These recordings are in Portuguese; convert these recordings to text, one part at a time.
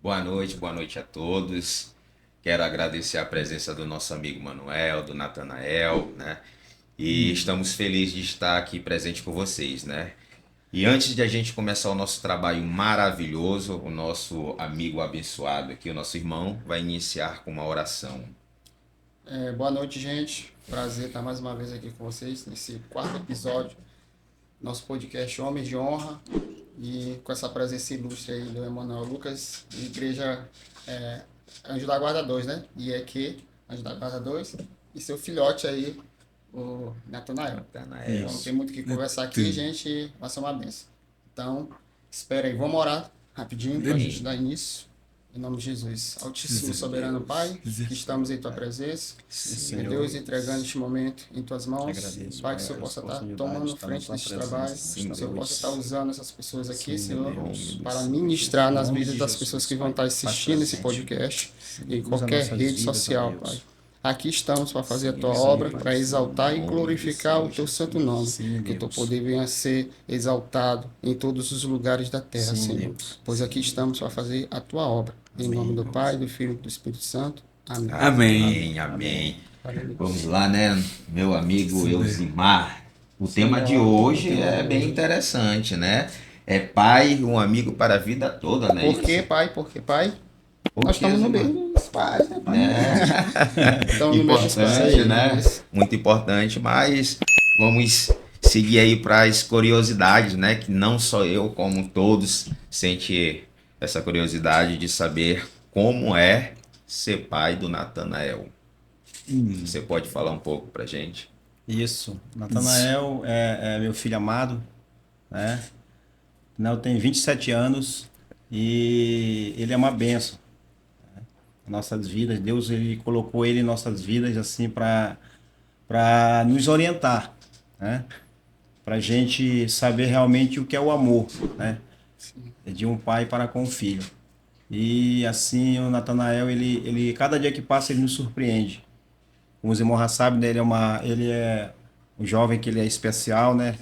boa noite a todos. Quero agradecer a presença do nosso amigo Manuel, do Natanael, né? E estamos felizes de estar aqui presente com vocês, né? E antes de a gente começar o nosso trabalho maravilhoso, o nosso amigo abençoado aqui, o nosso irmão, vai iniciar com uma oração. Boa noite, gente. Prazer estar mais uma vez aqui com vocês nesse quarto episódio do nosso podcast Homens de Honra e com essa presença ilustre aí do Emanuel Lucas, de Igreja Anjo da Guarda 2, né? IEQ, Anjo da Guarda 2, e seu filhote aí, o Natanael. Natanael. Então tem muito o que conversar aqui, gente, e vai ser uma benção. Então, espera aí, vamos orar rapidinho para a gente dar início. Em nome de Jesus. Altíssimo soberano Pai, que estamos em Tua presença. Meu Deus, entregando este momento em Tuas mãos. Pai, que o Senhor possa estar tomando frente nesse trabalho. Que o Senhor possa estar usando essas pessoas aqui, Senhor, para ministrar nas vidas das pessoas que vão estar assistindo esse podcast e em qualquer rede social, Pai. Aqui estamos para fazer a Tua obra, para exaltar e glorificar o Teu santo nome. Que o Teu poder venha a ser exaltado em todos os lugares da terra, Senhor. Pois aqui estamos para fazer a Tua obra. Em nome do Pai, do Filho e do Espírito Santo. Amém. Amém, amém. Vamos lá, né, meu amigo Elzimar. O tema de hoje é bem interessante, né? É pai, um amigo para a vida toda, né? Por que, Pai? Porque, Pai, Porque, nós estamos no Elzimar, meio dos pais, né, Pai? Estamos no meio dos pais. importante, né? Muito importante, mas vamos seguir aí para as curiosidades, né? Que não só eu, como todos, sente essa curiosidade de saber como é ser pai do Natanael. Você pode falar um pouco pra gente? Isso. Natanael é meu filho amado, né? Natanael tem 27 anos e ele é uma bênção, né? Em nossas vidas. Deus ele colocou ele em nossas vidas assim para nos orientar, né? Para a gente saber realmente o que é o amor, né? De um pai para com o filho. E assim o Natanael ele cada dia que passa ele nos surpreende. Como os irmãos já sabem, né, ele é um jovem que ele é especial, né?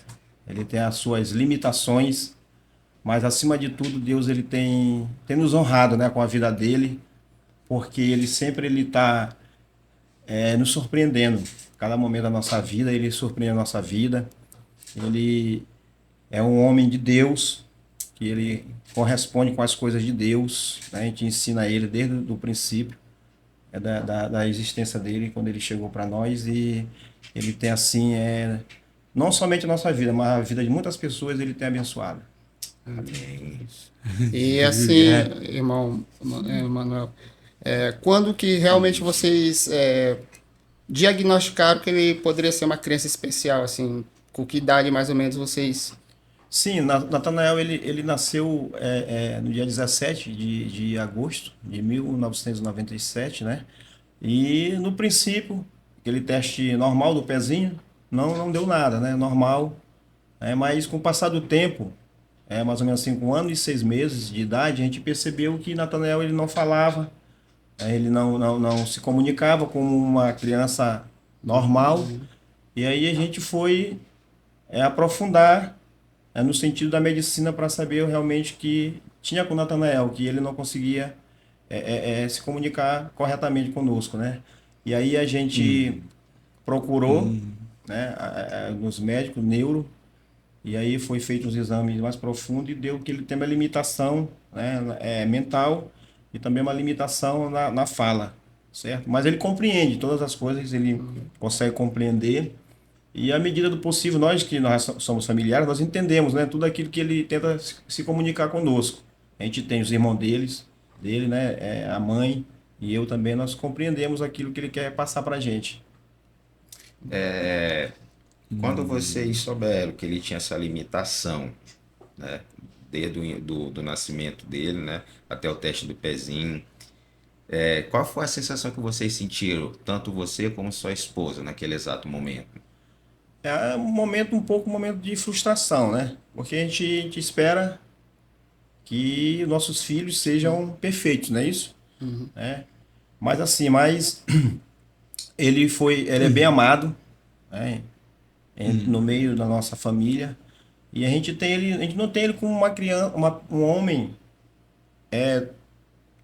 Ele tem as suas limitações, mas acima de tudo, Deus ele tem nos honrado, né, com a vida dele, porque ele sempre ele está nos surpreendendo. Cada momento da nossa vida, ele surpreende a nossa vida. Ele é um homem de Deus, que ele corresponde com as coisas de Deus, né? A gente ensina ele desde o princípio da existência dele quando ele chegou para nós e ele tem assim não somente a nossa vida, mas a vida de muitas pessoas ele tem abençoado. E assim, irmão Manuel, quando que realmente vocês diagnosticaram que ele poderia ser uma criança especial, assim, com que idade mais ou menos vocês... Sim, Natanael ele nasceu no dia 17 de agosto de 1997, né? E no princípio, aquele teste normal do pezinho, não deu nada, né? Normal. Mas com o passar do tempo, mais ou menos assim, com 1 ano e 6 meses de idade, a gente percebeu que Natanael ele não falava, ele não se comunicava como uma criança normal. E aí a gente foi aprofundar no sentido da medicina para saber realmente que tinha com Natanael, que ele não conseguia se comunicar corretamente conosco, né? E aí a gente procurou, né, nos médicos, neuro, e aí foi feito os exames mais profundos e deu que ele tem uma limitação, né, mental e também uma limitação na fala, certo? Mas ele compreende todas as coisas, ele consegue compreender. E à medida do possível, nós somos familiares, nós entendemos, né, tudo aquilo que ele tenta se comunicar conosco. A gente tem os irmãos dele, né, a mãe e eu também, nós compreendemos aquilo que ele quer passar para a gente. Quando vocês souberam que ele tinha essa limitação, né, desde do nascimento dele, né, até o teste do pezinho, qual foi a sensação que vocês sentiram, tanto você como sua esposa, naquele exato momento? É um momento de frustração, né? Porque a gente espera que nossos filhos sejam perfeitos, não é isso? É. Mas assim, ele é bem amado, né? No meio da nossa família. E a gente não tem ele como uma criança, um homem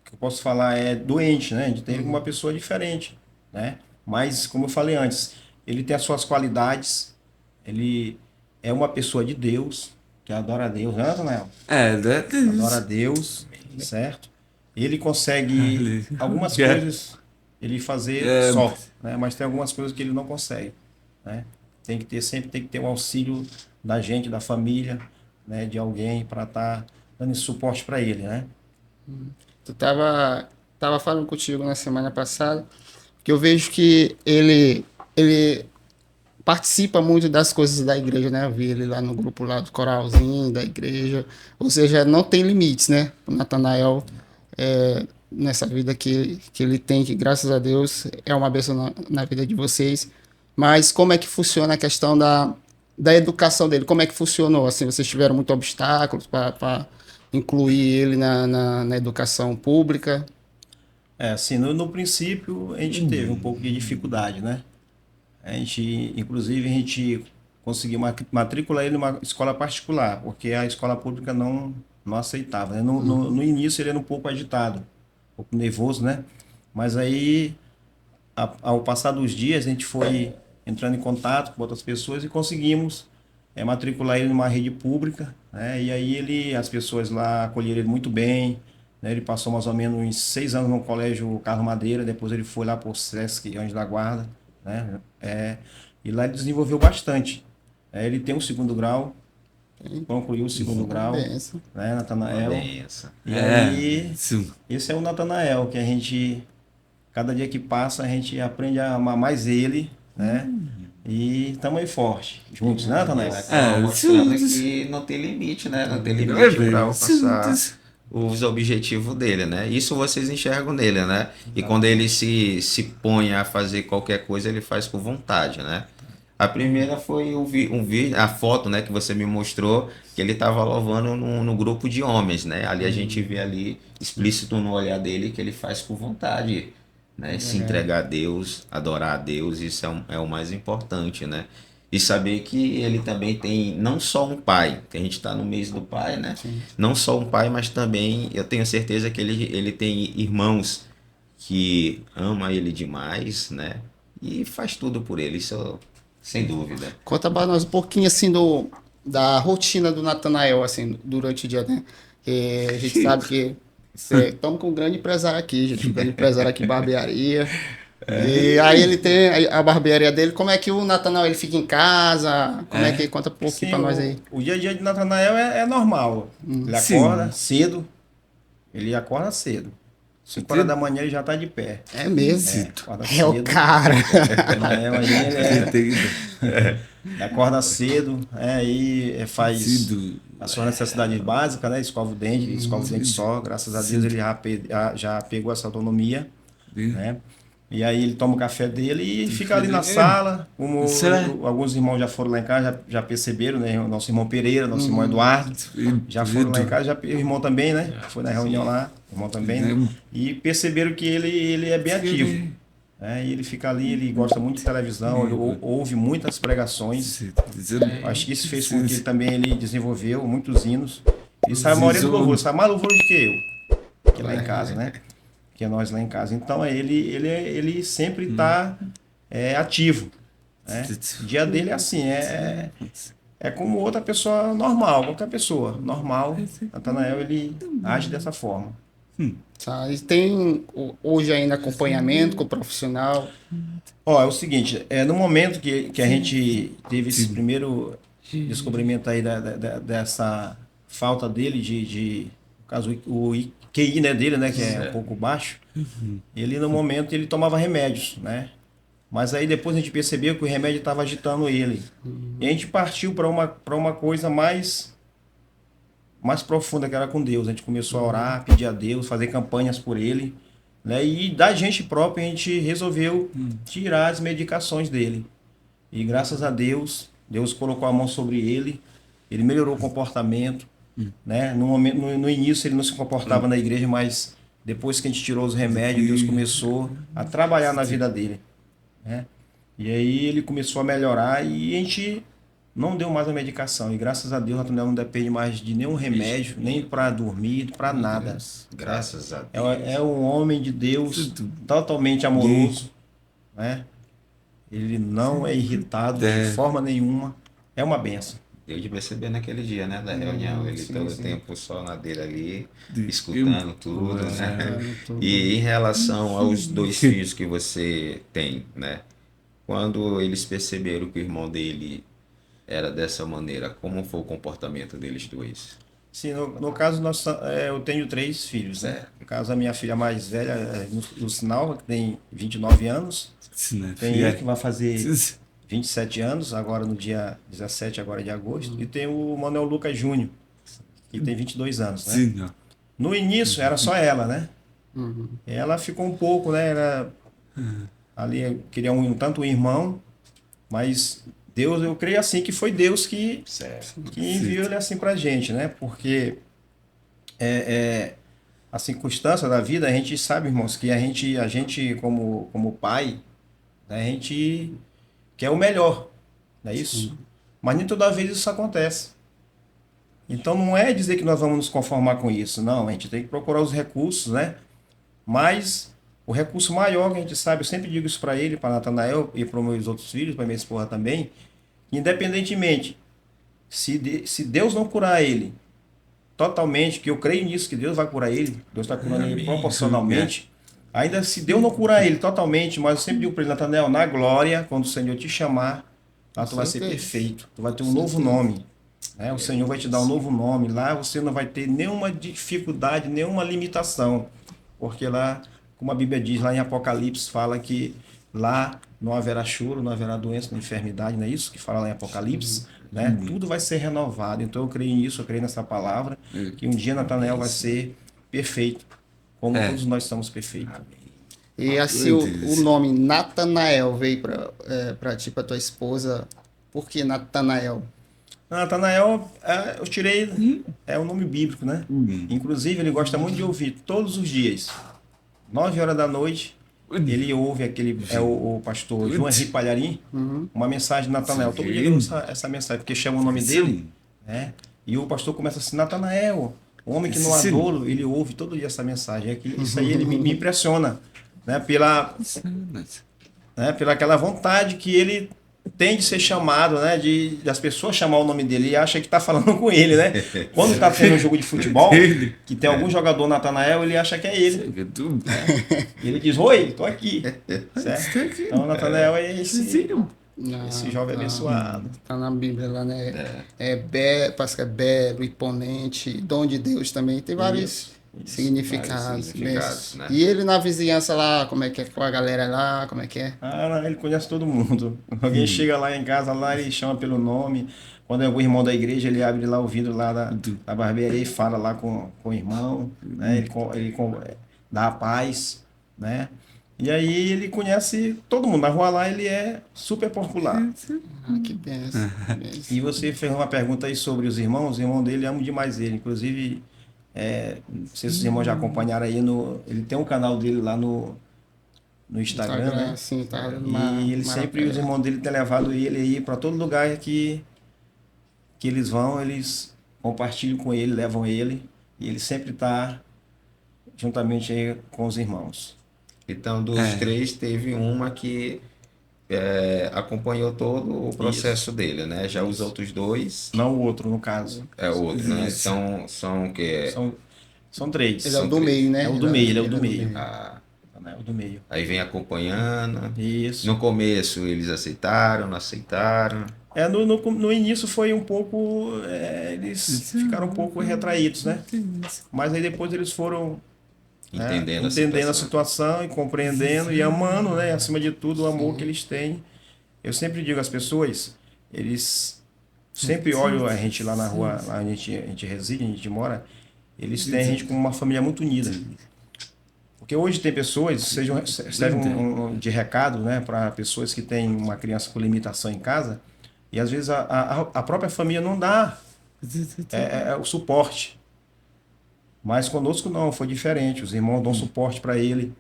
que eu posso falar, é doente, né? A gente tem ele como uma pessoa diferente, né? Mas, como eu falei antes, ele tem as suas qualidades, ele é uma pessoa de Deus, que adora a Deus, né, Nathanael? Adora a Deus, certo? Ele consegue algumas coisas ele fazer só, né? Mas tem algumas coisas que ele não consegue, né? Sempre tem que ter um auxílio da gente, da família, né? De alguém para estar dando esse suporte para ele, né? Tu tava falando contigo na semana passada que eu vejo que ele participa muito das coisas da igreja, né? Eu vi ele lá no grupo lá do coralzinho da igreja. Ou seja, não tem limites, né? O Nathanael, nessa vida que ele tem, que graças a Deus é uma bênção na vida de vocês. Mas como é que funciona a questão da educação dele? Como é que funcionou? Assim, vocês tiveram muito obstáculos para incluir ele na educação pública? Assim, no princípio a gente teve um pouco de dificuldade, né? Inclusive, a gente conseguiu matricular ele numa escola particular, porque a escola pública não aceitava, né? No início ele era um pouco agitado, um pouco nervoso, né? Mas aí, ao passar dos dias, a gente foi entrando em contato com outras pessoas e conseguimos matricular ele numa rede pública, né? E aí as pessoas lá acolheram ele muito bem, né? Ele passou mais ou menos uns 6 anos no colégio Carlos Madeira, depois ele foi lá para o Sesc Anjo da Guarda, né? E lá ele desenvolveu bastante. Ele tem um segundo grau, concluiu o segundo grau, Benção. né, Nathanael? Benção. E aí, esse é o Nathanael, que a gente, cada dia que passa, a gente aprende a amar mais ele, né? E estamos aí forte, juntos, né, Nathanael? Mostrando que não tem limite, né? Não tem limite para alcançar os objetivos dele, né? Isso vocês enxergam nele, né? E quando ele se põe a fazer qualquer coisa, ele faz com vontade, né? A primeira foi um vídeo, a foto, né, que você me mostrou, que ele estava louvando no grupo de homens, né? Ali a gente vê ali explícito no olhar dele que ele faz com vontade, né? Se entregar a Deus, adorar a Deus, isso é o mais importante, né? E saber que ele também tem não só um pai, que a gente está no mês do pai, né? Sim. Não só um pai, mas também eu tenho certeza que ele tem irmãos que ama ele demais, né? E faz tudo por ele, isso sem dúvida. Conta para nós um pouquinho assim da rotina do Nathanael assim durante o dia, né? Que a gente sabe que estamos com um grande empresário aqui, gente, um grande empresário aqui, barbearia. E aí ele tem a barbearia dele. Como é que o Nathanael ele fica em casa? Como é que conta um pouquinho para nós aí? O dia a dia de Nathanael é normal. Ele acorda cedo. Ele acorda cedo. 5 horas da manhã ele já está de pé. É mesmo? Acorda É o cara. Nathanael aí ele acorda cedo, aí faz as suas necessidades básicas, né? Escova o dente só. Graças a Deus ele já pegou essa autonomia, né? E aí ele toma o café dele e fica ali na sala. Como alguns irmãos já foram lá em casa, já perceberam, né? O nosso irmão Pereira, nosso irmão Eduardo, já foram lá em casa, o irmão também, né? Foi na reunião lá, o irmão também, né? E perceberam que ele é bem ativo. E ele fica ali, ele gosta muito de televisão, ele ouve muitas pregações. Acho que isso fez com que ele desenvolveu muitos hinos. Ele sabe a maioria do louvor, sabe mais louvor do que eu, que lá em casa, né? Que é nós lá em casa. Então ele sempre está ativo. Né? O dia dele é assim, é como outra pessoa normal, qualquer pessoa normal. Nathanael ele age dessa forma. Tá, e tem hoje ainda acompanhamento com o profissional? É o seguinte, no momento que a gente teve esse primeiro descobrimento aí dessa falta dele no caso, o QI, né, dele, né, que é um pouco baixo, ele no momento ele tomava remédios, né? Mas aí depois a gente percebeu que o remédio estava agitando ele. E a gente partiu para uma coisa mais profunda, que era com Deus. A gente começou a orar, pedir a Deus, fazer campanhas por ele, né? E da gente próprio a gente resolveu tirar as medicações dele. E graças a Deus, Deus colocou a mão sobre ele melhorou o comportamento, né? No início ele não se comportava na igreja, mas depois que a gente tirou os remédios, Deus começou a trabalhar na vida dele, né? E aí ele começou a melhorar e a gente não deu mais a medicação. E graças a Deus, Nathanael não depende mais de nenhum remédio, nem para dormir, para nada. Graças a Deus. É um homem de Deus totalmente amoroso, né? Ele não é irritado de forma nenhuma. É uma benção. Deu de perceber naquele dia, né, da reunião, ele sim, todo o sim. tempo só na dele ali, escutando tudo, né? E em relação aos dois filhos que você tem, né? Quando eles perceberam que o irmão dele era dessa maneira, como foi o comportamento deles dois? Sim, no caso, eu tenho 3 filhos, né? No caso, a minha filha mais velha é Lucinal, que tem 29 anos. Tem ele que vai fazer 27 anos, agora no dia 17 agora de agosto. E tem o Manuel Lucas Júnior, que tem 22 anos, né? No início era só ela, né? Ela ficou um pouco, né? Ali queria tanto um irmão, mas Deus, eu creio assim que foi Deus que enviou ele assim pra gente, né? Porque a circunstância da vida, a gente sabe, irmãos, que a gente como pai, né, a gente quer o melhor, não é isso? Mas nem toda vez isso acontece. Então não é dizer que nós vamos nos conformar com isso, não. A gente tem que procurar os recursos, né? Mas o recurso maior que a gente sabe, eu sempre digo isso para ele, para Nathanael e para os meus outros filhos, para minha esposa também, independentemente, se Deus não curar ele totalmente, que eu creio nisso, que Deus vai curar ele, Deus está curando ele proporcionalmente, ainda se Deus não curar ele totalmente, mas eu sempre digo para ele, Nathanael, na glória, quando o Senhor te chamar, lá tu vai ser perfeito, tu vai ter um novo nome, né? O Senhor vai te dar um novo nome, lá você não vai ter nenhuma dificuldade, nenhuma limitação, porque lá, como a Bíblia diz, lá em Apocalipse, fala que lá não haverá choro, não haverá doença, nem enfermidade, não é isso que fala lá em Apocalipse? Né? Tudo vai ser renovado. Então eu creio nisso, eu creio nessa palavra, que um dia Nathanael vai ser perfeito, como todos nós somos perfeitos. E assim, o nome Nathanael veio para ti, para tua esposa. Por que Nathanael? Nathanael, eu tirei, é um nome bíblico, né? Inclusive, ele gosta muito de ouvir todos os dias, 9 horas da noite, ele ouve o pastor João Henrique Palharim, uma mensagem de Nathanael. Todo dia ele ouve essa mensagem, porque chama o nome dele, né? E o pastor começa assim, Nathanael, o homem que não há dolo, ele ouve todo dia essa mensagem. Isso aí ele me impressiona, né? Pela aquela vontade que ele tem de ser chamado, né? De as pessoas chamar o nome dele e acha que está falando com ele, né? Quando está tendo um jogo de futebol, que tem algum jogador Nathanael, ele acha que é ele. E ele diz, oi, tô aqui. Certo? Então Nathanael é esse jovem abençoado. Tá na Bíblia lá, né? Parece que é belo, imponente, dom de Deus também. Tem vários significados. Né? E ele na vizinhança lá, como é que é com a galera lá, como é que é? Ele conhece todo mundo. Alguém chega lá em casa, lá ele chama pelo nome. Quando é algum irmão da igreja, ele abre lá o vidro lá da barbearia e fala lá com o irmão, né? Ele dá a paz, né? E aí ele conhece todo mundo. Na rua lá ele é super popular. Que benção. E você fez uma pergunta aí sobre os irmãos dele, amo demais ele. Inclusive, não sei se os irmãos já acompanharam aí, ele tem um canal dele lá no Instagram, né? Sim, tá e ele sempre, os irmãos dele têm levado ele aí para todo lugar que eles vão, eles compartilham com ele, levam ele, e ele sempre está juntamente aí com os irmãos. Então, dos 3, teve uma que acompanhou todo o processo dele, né? Já os outros 2... Não o outro, no caso. É o outro, né? São o quê? São 3. Ele é o do meio, né? É o do meio, ele é o do meio. É o do meio. Aí vem acompanhando. Isso. No começo eles aceitaram, não aceitaram. No início foi um pouco... eles ficaram um pouco retraídos, né? Mas aí depois eles foram... Entendendo a situação e compreendendo e amando, né? Acima de tudo, o amor que eles têm. Eu sempre digo às pessoas, eles sempre olham a gente lá na rua, lá onde a gente reside, a gente mora, eles têm a gente como uma família muito unida. Porque hoje tem pessoas, serve de recado, né, para pessoas que têm uma criança com limitação em casa, e às vezes a própria família não dá o suporte. Mas conosco não, foi diferente. Os irmãos dão suporte para ele.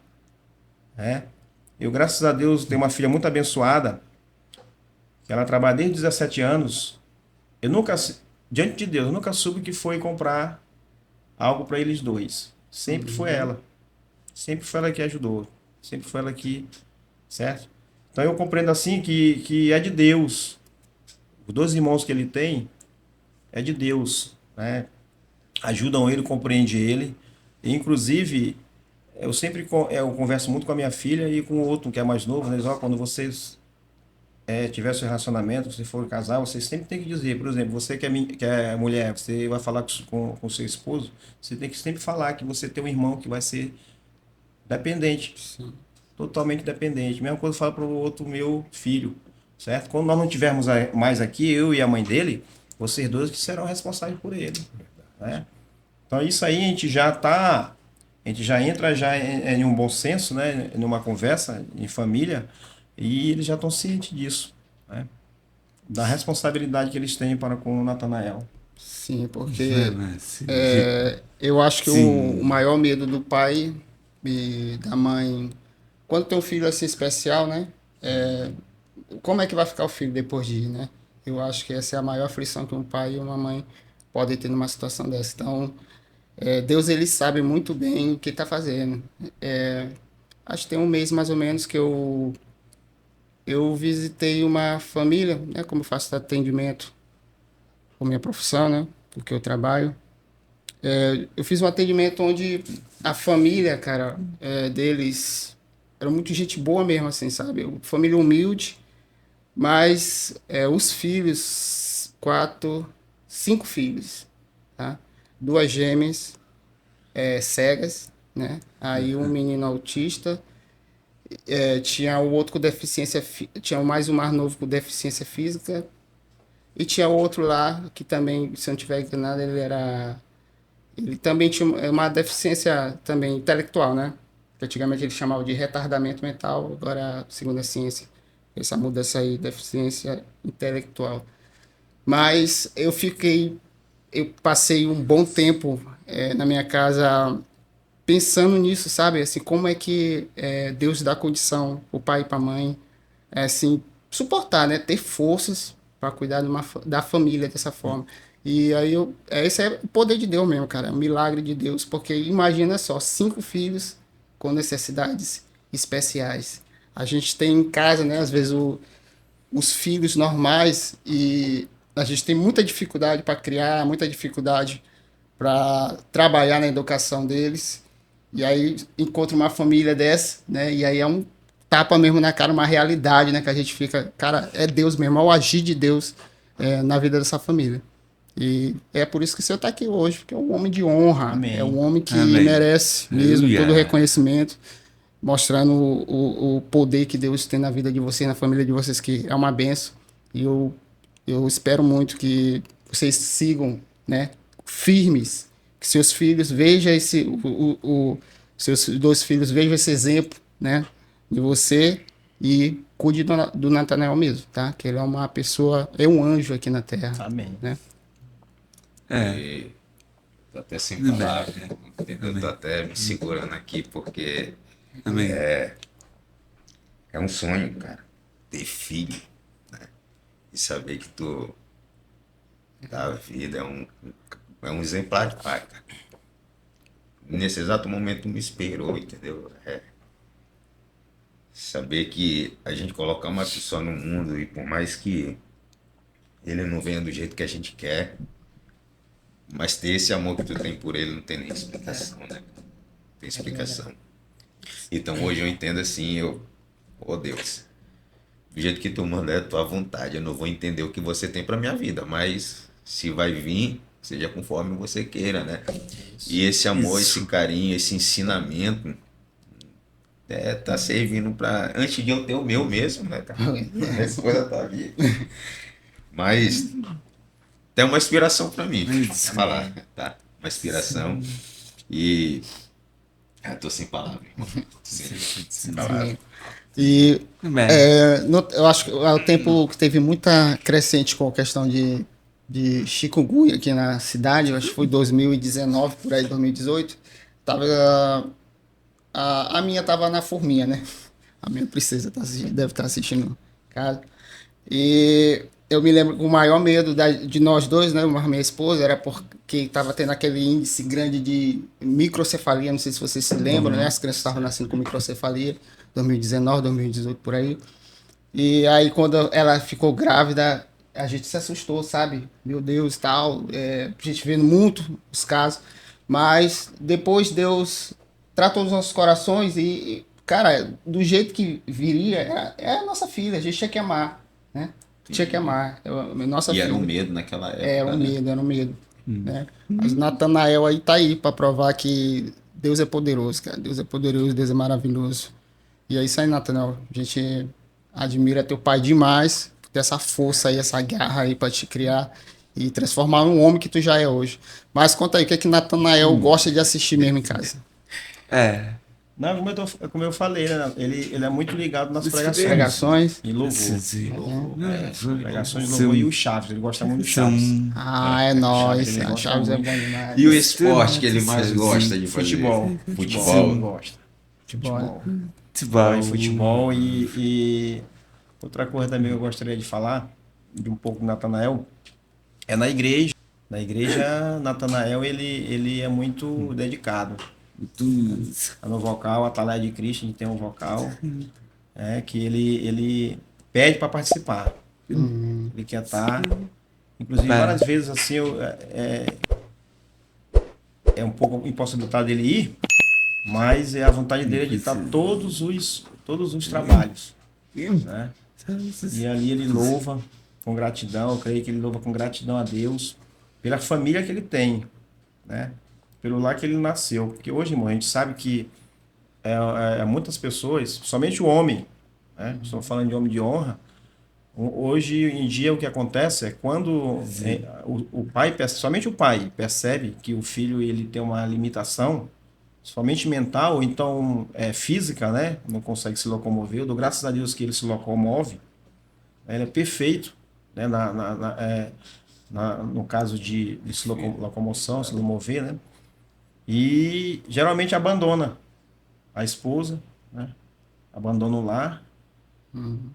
Eu, graças a Deus, tenho uma filha muito abençoada. Ela trabalha desde 17 anos eu nunca, diante de Deus, eu nunca soube que foi comprar algo para eles dois. Sempre foi ela. Sempre foi ela que ajudou. Sempre foi ela que, certo? Então eu compreendo assim que é de Deus. Os dois irmãos que ele tem é de Deus, né? Ajudam ele, compreende ele. E, inclusive, eu converso muito com a minha filha e com o outro que é mais novo, né? Eles, ó, quando vocês tiver seu relacionamento, se for casar, vocês sempre tem que dizer, por exemplo, você que é mulher, você vai falar com seu esposo, você tem que sempre falar que você tem um irmão que vai ser dependente, Sim. totalmente dependente. Mesma coisa eu falo para o outro meu filho, certo? Quando nós não tivermos mais aqui, eu e a mãe dele, vocês dois que serão responsáveis por ele, né? Então isso aí a gente já entra já em um bom senso, né? Numa conversa em família, e eles já estão cientes disso, né? Da responsabilidade que eles têm para com o Natanael. Sim, porque eu acho que o maior medo do pai e da mãe, quando tem um filho assim especial, né? Como é que vai ficar o filho depois de ir, né? Eu acho que essa é a maior aflição que um pai e uma mãe podem ter numa situação dessa. Então, Deus, ele sabe muito bem o que está fazendo. Acho que tem um mês mais ou menos que eu visitei uma família, né? Como eu faço atendimento com minha profissão, né? Porque eu trabalho. Eu fiz um atendimento onde a família, cara, deles era muito gente boa mesmo, assim, sabe? Família humilde, mas os filhos, cinco filhos, tá? Duas gêmeas, cegas, né? Aí um menino autista, tinha o outro com deficiência, tinha mais um mais novo com deficiência física, e tinha outro lá que também, se eu não tiver enganado, ele também tinha uma deficiência também intelectual, né? Que antigamente ele chamava de retardamento mental, agora, segundo a ciência, essa mudança aí, deficiência intelectual. Mas eu passei um bom tempo na minha casa pensando nisso, sabe? Assim, como é que Deus dá condição o pai e para a mãe, assim, suportar, né? Ter forças para cuidar da família dessa forma. E aí esse é o poder de Deus mesmo, cara, é um milagre de Deus, porque imagina só, cinco filhos com necessidades especiais. A gente tem em casa, né, às vezes os filhos normais e a gente tem muita dificuldade para criar, muita dificuldade para trabalhar na educação deles. E aí encontra uma família dessa, né? E aí é um tapa mesmo na cara, uma realidade, né? Que a gente fica, cara, é Deus mesmo, é o agir de Deus na vida dessa família. E é por isso que o senhor está aqui hoje, porque é um homem de honra, Amém. é um homem que Amém. merece mesmo Aleluia. todo o reconhecimento, mostrando o poder que Deus tem na vida de vocês, na família de vocês, que é uma benção. E eu espero muito que vocês sigam, né, firmes, que seus filhos vejam seus dois filhos vejam esse exemplo, né, de você e cuide do Natanael mesmo, tá? Que ele é uma pessoa, é um anjo aqui na Terra. Amém. Né? E tô até sem palavras, né? Eu tô até me segurando aqui porque Amém. é um sonho, cara, ter filho, né? E saber que tu da vida é um exemplar de pai, cara. Nesse exato momento tu me esperou, entendeu? Saber que a gente colocar uma pessoa no mundo e por mais que ele não venha do jeito que a gente quer, mas ter esse amor que tu tem por ele não tem nem explicação, né? Não tem explicação. Então hoje eu entendo assim, oh Deus, do jeito que tu manda é a tua vontade, eu não vou entender o que você tem pra minha vida, mas se vai vir, seja conforme você queira, né? E esse amor, esse carinho, esse ensinamento tá servindo pra, antes de eu ter o meu mesmo, né, cara? Essa coisa tá viva. Mas tem uma inspiração pra mim, falar, tá? Uma inspiração e tô sem palavras, irmão. Sem palavras. E Amém. eu acho que é o tempo que teve muita crescente com a questão de chikungunya aqui na cidade, eu acho que foi 2019, por aí, 2018. A minha tava na forminha, né? A minha princesa deve estar assistindo em casa. E eu me lembro que o maior medo de nós dois, né, mas minha esposa, era porque estava tendo aquele índice grande de microcefalia, não sei se vocês se lembram, né? As crianças estavam nascendo com microcefalia, 2019, 2018, por aí. E aí, quando ela ficou grávida, a gente se assustou, sabe? Meu Deus, tal. A gente vendo muito os casos. Mas depois Deus tratou os nossos corações cara, do jeito que viria, é a nossa filha, a gente tinha que amar, né? Tinha que amar. Nossa E filha. era um medo naquela época. Era um medo. Né? Mas Natanael aí tá aí para provar que Deus é poderoso, cara. Deus é poderoso, Deus é maravilhoso. E é isso aí, Natanael. A gente admira teu pai demais, por ter essa força aí, essa garra aí para te criar e transformar um homem que tu já é hoje. Mas conta aí, o que é que Natanael gosta de assistir mesmo em casa? Não, como eu falei, né? Ele é muito ligado nas pregações. Pregações. E louvor. Pregações de louvor e o Chaves. Ele gosta muito de Chaves. É nóis. Chaves, ele A gosta Chaves é muito. bom demais. E o esporte que ele mais gosta de fazer? Futebol. Futebol. Ele gosta. Futebol. Futebol e outra coisa também que eu gostaria de falar, de um pouco do Natanael, é na igreja. Na igreja, Natanael, ele é muito dedicado. No vocal, Atalaia de Cristo, a gente tem um vocal que ele pede para participar. Ele quer estar. Inclusive, várias vezes assim, é um pouco impossibilitado dele ir, mas é a vontade dele de estar todos os trabalhos. Né? E ali ele louva com gratidão, eu creio que ele louva com gratidão a Deus pela família que ele tem, né? Pelo lar que ele nasceu. Porque hoje, irmão, a gente sabe que muitas pessoas, somente o homem, né? Estou falando de homem de honra, hoje em dia o que acontece é quando o pai, somente o pai percebe que o filho ele tem uma limitação, somente mental ou então física, né? Não consegue se locomover. Eu dou graças a Deus que ele se locomove. Ele é perfeito, né? No caso de locomoção, se locomover, né? E geralmente abandona a esposa, né? Abandona o lar,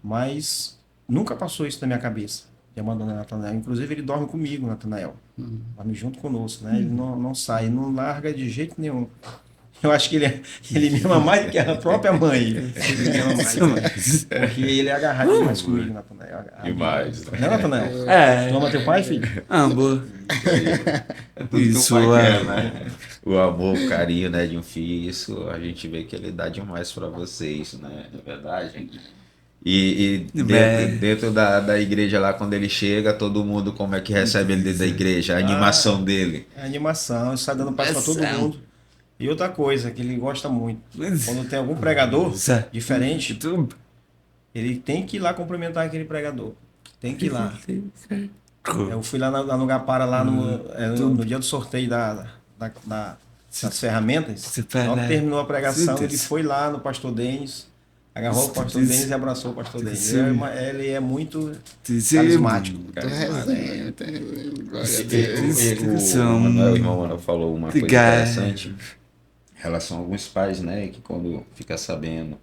mas nunca passou isso na minha cabeça, de abandonar Natanael. Inclusive ele dorme comigo, Natanael, dorme junto conosco, né? Ele não sai, não larga de jeito nenhum. Eu acho que ele me ama mais do que a própria mãe. Ele me ama mais, porque ele é agarrado demais comigo, Natanael. Demais. Não é, Natanael? Tu ama teu pai, filho? Amor. É tudo Isso, que o pai quer, né? O amor, o carinho, né, de um filho, isso a gente vê que ele dá demais para vocês, né? Não é verdade? E dentro da igreja lá, quando ele chega, todo mundo, como é que recebe ele dentro da igreja? A animação dele. A animação, isso está dando paz para todo mundo. E outra coisa que ele gosta muito, quando tem algum pregador diferente, ele tem que ir lá cumprimentar aquele pregador. Tem que ir lá. Eu fui lá no Gapara, lá no dia do sorteio das ferramentas. Quando terminou a pregação, ele foi lá no pastor Denis, agarrou o pastor Denis e abraçou o pastor Denis. Ele é muito carismático. O irmão Manuel falou uma coisa interessante em relação a alguns pais, né, que quando fica sabendo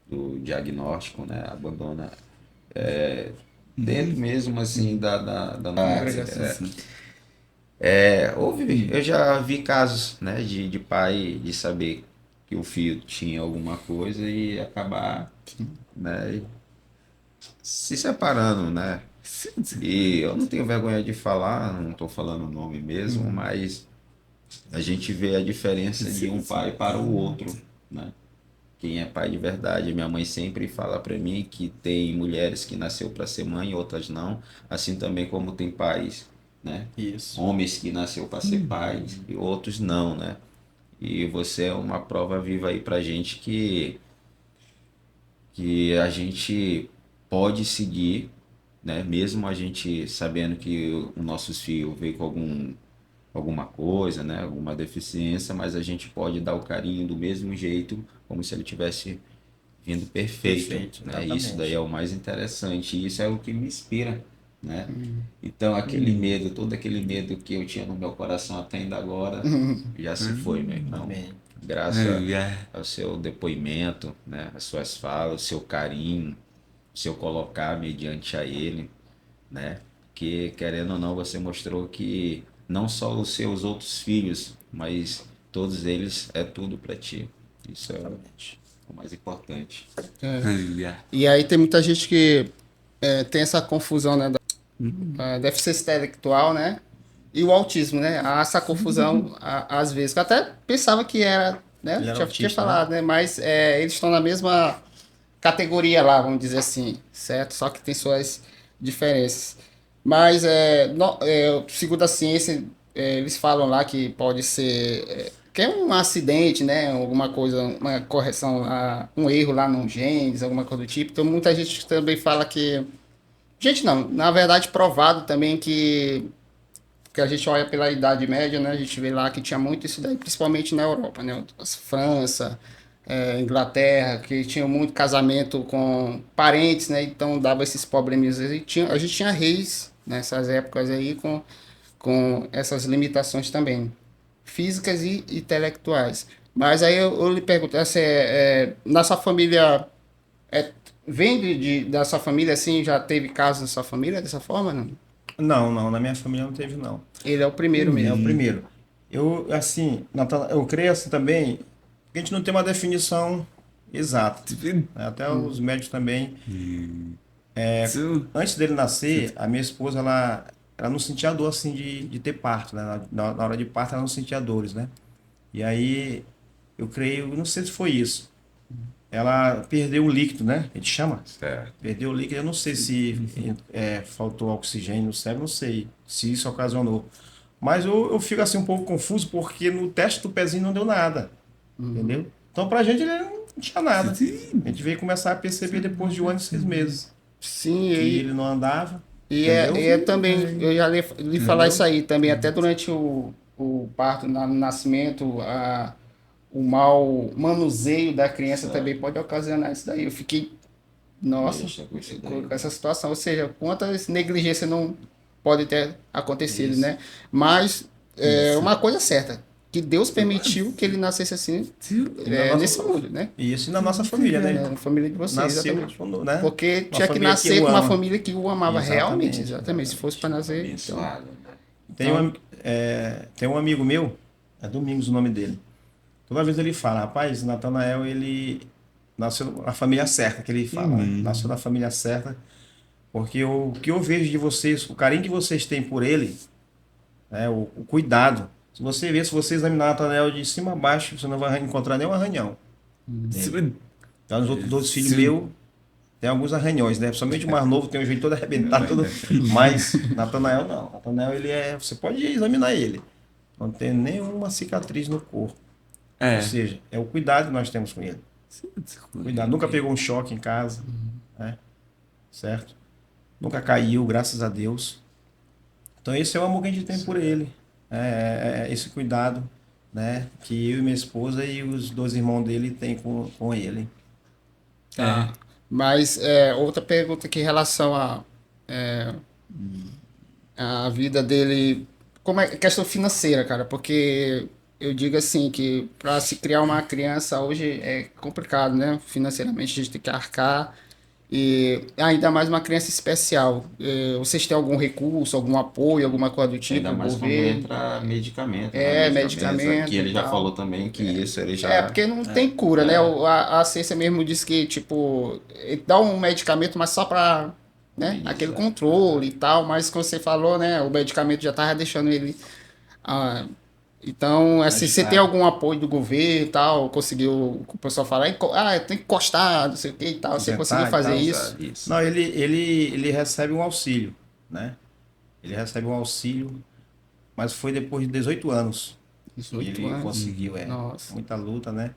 do diagnóstico, né, abandona dentro mesmo assim da congregação. Eu já vi casos, né, de pai de saber que o filho tinha alguma coisa e acabar, né, se separando, né? E eu não tenho vergonha de falar, não estou falando o nome mesmo, mas a gente vê a diferença de um pai para o outro, né? Quem é pai de verdade. Minha mãe sempre fala para mim que tem mulheres que nasceu para ser mãe, outras não, assim também como tem pais, né? Isso. Homens que nasceu para ser pais e outros não, né? E você é uma prova viva aí pra gente que a gente pode seguir, né? Mesmo a gente sabendo que o nosso filho veio com alguma coisa, né? Alguma deficiência, mas a gente pode dar o carinho do mesmo jeito, como se ele tivesse vindo perfeito, né? Isso daí é o mais interessante, e isso é o que me inspira, né? Então aquele medo, todo aquele medo que eu tinha no meu coração até ainda agora, já se foi, meu irmão. Amém. Graças ao seu depoimento, né? As suas falas, o seu carinho, o seu colocar mediante a ele, né? Que, querendo ou não, você mostrou que não só os seus outros filhos, mas todos eles é tudo para ti. Isso é o mais importante. E aí tem muita gente que tem essa confusão, né? Da deficiência intelectual, né? E o autismo, né? Há essa confusão às vezes. Que eu até pensava que era, né? Ele era Tinha autista, falado, né? Mas eles estão na mesma categoria lá, vamos dizer assim, certo? Só que tem suas diferenças. Mas, segundo a ciência, eles falam lá que pode ser que é um acidente, né? Alguma coisa, uma correção, um erro lá no genes, alguma coisa do tipo. Então, muita gente também fala que. Gente, não, na verdade, provado também que a gente olha pela Idade Média, né? A gente vê lá que tinha muito isso daí, principalmente na Europa, né? França, Inglaterra, que tinha muito casamento com parentes, né? Então dava esses problemas. A gente tinha reis nessas épocas aí com essas limitações também, físicas e intelectuais. Mas aí eu lhe pergunto, na sua família, é, vem da sua família assim, já teve casos na sua família dessa forma, não? Não, não, na minha família não teve, não. Ele é o primeiro É o mesmo. primeiro. Eu, assim, eu creio assim também, que a gente não tem uma definição exata. Até os médicos também. Antes dele nascer, a minha esposa, ela não sentia dor assim de ter parto, né? Na hora de parto, ela não sentia dores, né? E aí, eu creio, não sei se foi isso. Ela perdeu o líquido, né? A gente chama? Certo. Perdeu o líquido, eu não sei se faltou oxigênio no cérebro, não sei se isso ocasionou. Mas eu fico assim um pouco confuso porque no teste do pezinho não deu nada, entendeu? Então pra gente ele não tinha nada. A gente veio começar a perceber depois de 1 ano e 6 meses Sim, que ele não andava, e entendeu? também, eu já lhe falar isso aí também, até durante o parto, no nascimento, o mau manuseio da criança também pode ocasionar isso daí. Eu fiquei, nossa, Deixa com isso daí. com essa situação. Ou seja, quantas negligências não pode ter acontecido, Isso. né? Mas, uma coisa certa, que Deus permitiu que ele nascesse assim, nesse mundo, né? E isso na nossa família, né? Na família de vocês, Nasceu, exatamente. né? Porque Uma tinha que família nascer o com uma ama. família que o amava realmente, Exatamente, exatamente. Se fosse para nascer, então, Abençoado. Tem um amigo meu, é Domingos o nome dele. Toda vez ele fala, rapaz, Natanael, ele nasceu na família certa, que ele fala, né? Nasceu na família certa, porque o que eu vejo de vocês, o carinho que vocês têm por ele, né? O cuidado. Se você ver, se você examinar o Natanael de cima a baixo, você não vai encontrar nenhum arranhão. Já nos outros dois filhos meus, tem alguns arranhões, né? Principalmente o mais novo tem um jeito todo arrebentado, todo... mas Natanael não. Natanael, você pode examinar ele. Não tem nenhuma cicatriz no corpo. Ou seja, é o cuidado que nós temos com ele. Cuidado. Nunca pegou um choque em casa, né? Certo? Nunca caiu, graças a Deus. Então esse é o amor que a gente tem por ele. Esse cuidado, né? Que eu e minha esposa e os dois irmãos dele têm com ele. tá. Mas outra pergunta aqui em relação a vida dele, como é questão financeira, cara, porque eu digo assim que para se criar uma criança hoje é complicado, né? Financeiramente a gente tem que arcar e ainda mais uma criança especial. Vocês têm algum recurso, algum apoio, alguma coisa do tipo, Ainda mais quando governo? entra medicamento, né? Medicamento Que ele e já tal. falou também que isso ele já. Porque não tem cura, né? A ciência mesmo diz que, tipo, ele dá um medicamento, mas só para, né, Isso, aquele controle e tal, mas como você falou, né, o medicamento já tava deixando ele... ah, então, assim, Mas, você tem algum apoio do governo e tal, conseguiu, o pessoal falar, tem que encostar, não sei o que e tal, você Aposentar conseguiu e fazer tal, isso? Isso. Não, ele recebe um auxílio, né? Ele recebe um auxílio, mas foi depois de 18 anos. 18 Ele anos. conseguiu, Nossa. muita luta, né?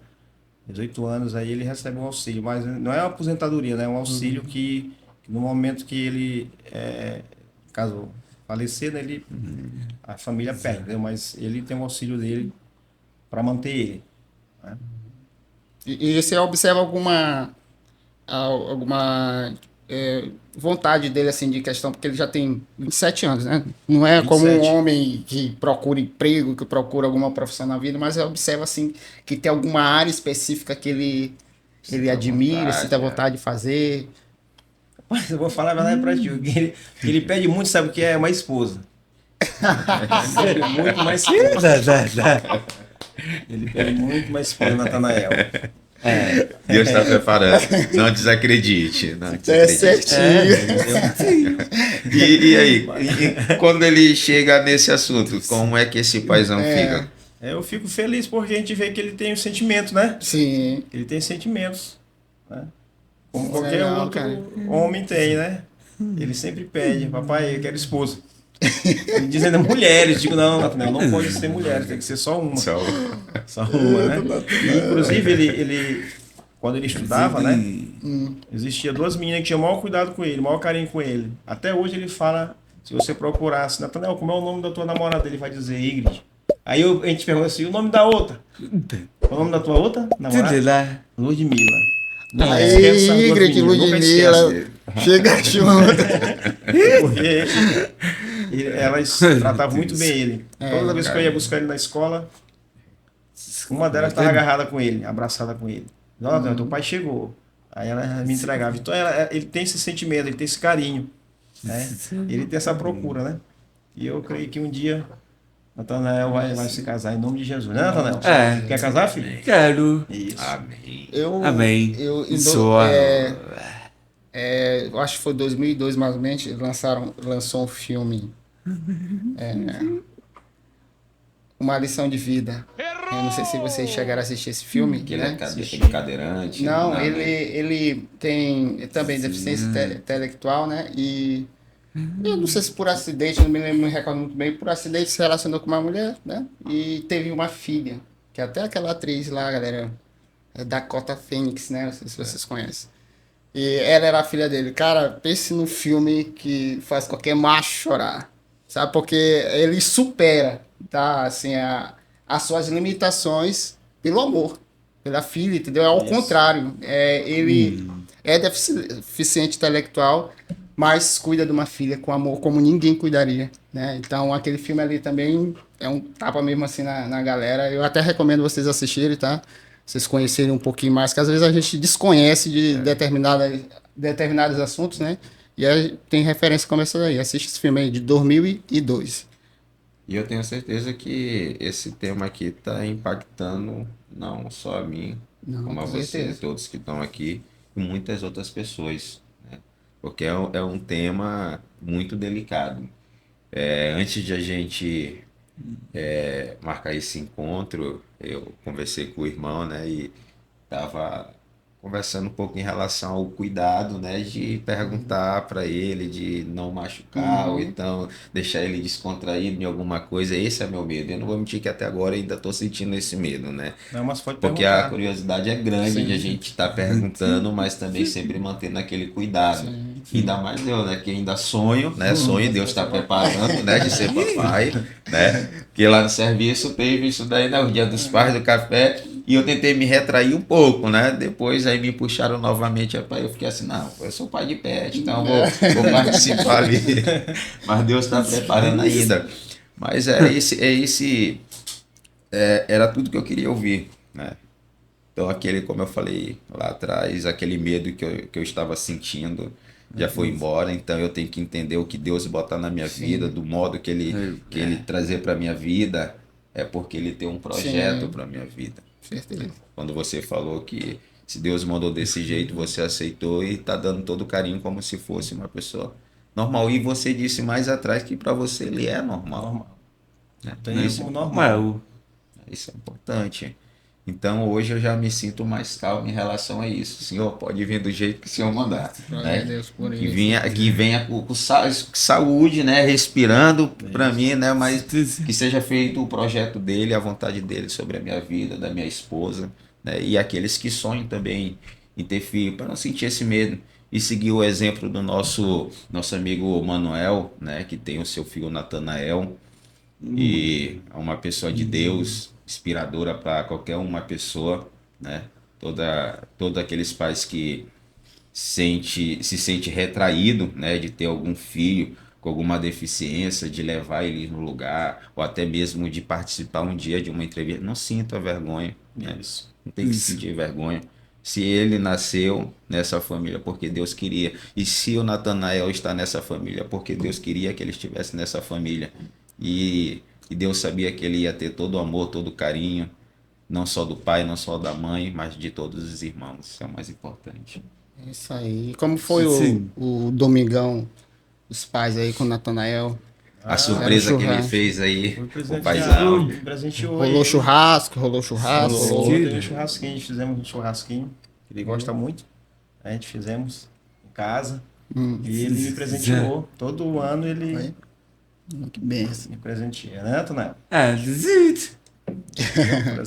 18 anos, aí ele recebe um auxílio, mas não é uma aposentadoria, né? É um auxílio que no momento que ele, caso falecer, né, a família perde, né? Mas ele tem um auxílio dele para manter ele. Né? E você observa alguma vontade dele, assim, de questão, porque ele já tem 27 anos, né? Não é como um 27. homem que procura emprego, que procura alguma profissão na vida, mas eu observo, assim, que tem alguma área específica que ele Sinta admira, vontade, sinta vontade de fazer. Mas eu vou falar a verdade pra ti. Ele pede muito, sabe o que é? Uma esposa. Sério, muito mais esposa. Ele pede muito mais esposa, Natanael. Deus está preparando. Não desacredite. Não desacredite. certinho. E aí, quando ele chega nesse assunto, como é que esse paizão fica? Eu fico feliz porque a gente vê que ele tem um sentimento, né? Sim. Ele tem sentimentos, né? Como qualquer Legal, outro cara. homem tem, né? Ele sempre pede, papai, eu quero esposa. Ele diz ainda mulheres, digo, não, Natanael, não pode ser mulheres, tem que ser só uma. Só uma, né? E, inclusive, ele, quando ele estudava, né? Existia duas meninas que tinham o maior cuidado com ele, o maior carinho com ele. Até hoje ele fala, se você procurasse, Natanael, como é o nome da tua namorada? Ele vai dizer Ingrid. Aí a gente pergunta assim, o nome da outra? Qual o nome da tua outra namorada? Ludmilla. Não Aí, esquece essas duas Ingrid, meninas, nunca Ludmilla, esquece. chega junto. Porque elas tratavam muito bem ele. Toda vez que eu ia buscar ele na escola, uma delas estava agarrada com ele, abraçada com ele. Não, teu pai chegou. Aí ela me entregava. Então ele tem esse sentimento, ele tem esse carinho, né? Ele tem essa procura, né? E eu creio que um dia Natanael vai se casar em nome de Jesus, né, Natanael? Quer casar, filho? Quero. Isso. Amém. Amém. Eu acho que foi 2002 mais ou menos, lançou um filme, Uma Lição de Vida. Eu não sei se vocês chegaram a assistir esse filme, Que ele né? é cadeirante. Não, né? ele tem também deficiência intelectual, né? E eu não sei se por acidente, não me recordo muito bem, por acidente se relacionou com uma mulher, né? E teve uma filha, que é até aquela atriz lá, galera, é Dakota Phoenix, né? Não sei se vocês conhecem. E ela era a filha dele. Cara, pense num filme que faz qualquer macho chorar, sabe? Porque ele supera, tá? Assim, as suas limitações pelo amor, pela filha, entendeu? Ao contrário, ele é deficiente intelectual, mas cuida de uma filha com amor como ninguém cuidaria, né? Então, aquele filme ali também é um tapa mesmo assim na galera. Eu até recomendo vocês assistirem, tá? Vocês conhecerem um pouquinho mais, que às vezes a gente desconhece de determinados assuntos, né? E aí tem referência como essa daí. Assiste esse filme aí de 2002. E eu tenho certeza que esse tema aqui está impactando não só a mim, Não, como a com você, certeza. todos que estão aqui, e muitas outras pessoas, né? Porque é um tema muito delicado. Antes de a gente marcar esse encontro, eu conversei com o irmão, né? E estava conversando um pouco em relação ao cuidado, né? De perguntar para ele, de não machucar, ou então deixar ele descontraído em alguma coisa. Esse é meu medo. Eu não vou mentir que até agora eu ainda estou sentindo esse medo, né? Não, mas pode Porque perguntar. a curiosidade é grande de a gente estar perguntando, mas também sempre mantendo aquele cuidado. Ainda mais eu, né? Que ainda sonho, né? Sonho, Deus está preparando, né? De ser papai, né? Porque lá no serviço teve isso daí, né? O dia dos pais, do café, e eu tentei me retrair um pouco, né? Depois aí me puxaram novamente, eu fiquei assim, não, eu sou pai de pet, então vou participar ali. Mas Deus está preparando ainda. Mas era tudo que eu queria ouvir, né? Então aquele, como eu falei lá atrás, aquele medo que eu estava sentindo já foi embora, então eu tenho que entender o que Deus botar na minha vida, do modo que ele trazer para minha vida, é porque ele tem um projeto para minha vida. Certeza. Quando você falou que se Deus mandou desse jeito, você aceitou e está dando todo o carinho como se fosse uma pessoa normal. E você disse mais atrás que para você ele é normal. Né? Tem isso normal. Isso é importante. Então hoje eu já me sinto mais calmo em relação a isso. O Senhor pode vir do jeito que o Senhor mandar. Né? Deus por Que venha com saúde, né? Respirando para mim, né? Mas que seja feito o projeto dele, a vontade dele sobre a minha vida, da minha esposa, né? E aqueles que sonham também em ter filho, para não sentir esse medo. E seguir o exemplo do nosso amigo Manuel, né? Que tem o seu filho Natanael. E é uma pessoa de Deus, inspiradora para qualquer uma pessoa, né? Todos aqueles pais que se sente retraído, né? De ter algum filho com alguma deficiência, de levar ele no lugar, ou até mesmo de participar um dia de uma entrevista. Não sinta vergonha, né? Não tem que sentir vergonha. Se ele nasceu nessa família porque Deus queria. E se o Natanael está nessa família porque Deus queria que ele estivesse nessa família. E Deus sabia que ele ia ter todo o amor, todo o carinho, não só do pai, não só da mãe, mas de todos os irmãos. Isso é o mais importante. É isso aí. Como foi Sim. o domingão dos pais aí com o Natanael? A surpresa que ele churrasco. fez aí, Foi o paizão. presenteou Rolou ele. churrasco, Rolou, Sim. teve um churrasquinho, fizemos um churrasquinho, que ele gosta muito. A gente fizemos em casa. E ele me presenteou. Todo ano ele Foi? Que benção. me presenteia, né, Tonel? Zit.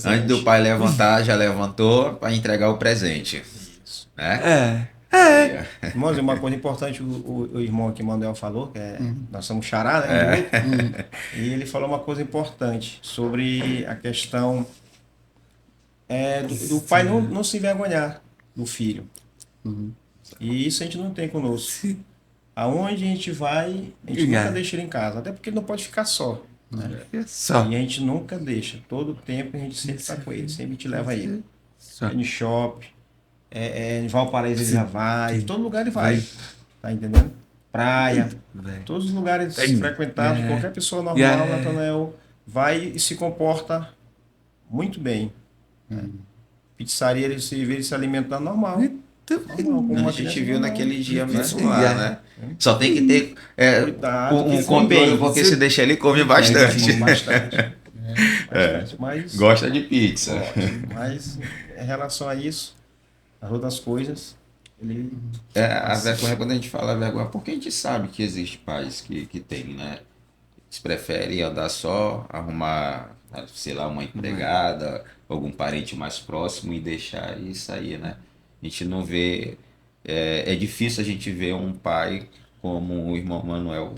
Antes do pai levantar, já levantou para entregar o presente. Né? Irmãos, uma coisa importante, o irmão aqui, Manuel, falou, que nós somos xará, né? E ele falou uma coisa importante sobre a questão do pai não se envergonhar do filho. E isso a gente não tem conosco. Aonde a gente vai, a gente nunca deixa ele em casa, até porque ele não pode ficar só. Né? Só. E a gente nunca deixa. Todo tempo a gente sempre está com ele, sempre te leva ele. Só. Em shopping, em Valparaíso ele já vai, em todo lugar ele vai. Tá entendendo? Praia, todos os lugares frequentados, qualquer pessoa normal, Natanael vai e se comporta muito bem. Né? Pizzaria, ele se vê ele se alimentando normal. Como uma A gente criança viu normal. naquele dia mesmo lá, né? Só tem que ter Cuidado, um que controle, come porque bem. se deixar ele come bastante. Bastante. Mas, Gosta de pizza. mas em relação a isso, as outras coisas, ele A vergonha, quando a gente fala vergonha, porque a gente sabe que existe pais que tem, né? Eles preferem andar só, arrumar, sei lá, uma empregada, algum parente mais próximo e deixar e sair, né? A gente não vê. É difícil a gente ver um pai como o irmão Manuel